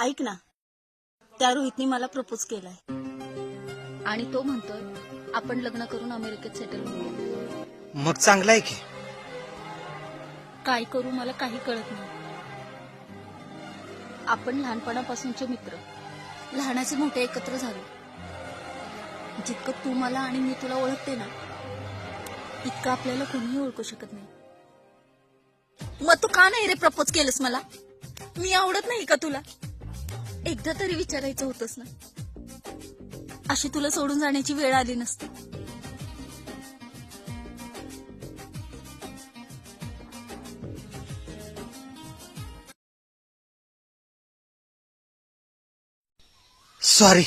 ऐक ना, त्या रोहितनी मला प्रपोज केलाय आणि तो म्हणतोय आपण लग्न करून अमेरिकेत सेटल होऊया. मग चांगलं आहे की. काय करू मला काही कळत नाही. आपण लहानपणापासूनचे मित्र, लहानाचे मोठे एकत्र झालो. जितकं तू मला आणि मी तुला ओळखते ना, इतकं आपल्याला कोणीही ओळखू शकत नाही. मग तू का नाही रे प्रपोज केलंस मला? मी आवडत नाही का तुला? एकदा तरी विचारायचं होतंस ना. अशी तुला सोडून जाण्याची वेळ आली नसती. सॉरी.